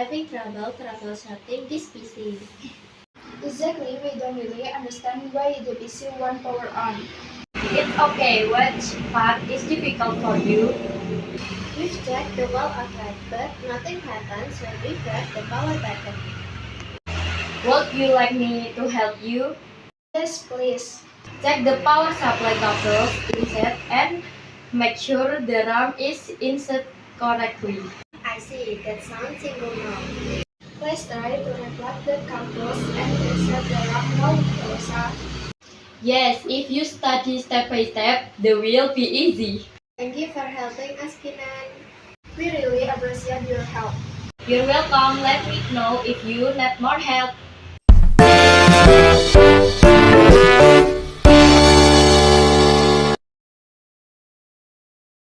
having trouble troubleshooting this PC. Exactly, we don't really understand why the PC won't power on. It's okay. Which part is difficult for you? We've checked the wall outlet, but nothing happens when we press the power button. Would you like me to help you? Yes, please. Check the power supply cables inset and make sure the RAM is inset correctly. I see, that sounds simple now. Let's try to unplug the cables and insert the RAM now, Rosa. Yes, if you study step by step, the will be easy. Thank you for helping us, Kinan. We really appreciate your help. You're welcome. Let me know if you need more help.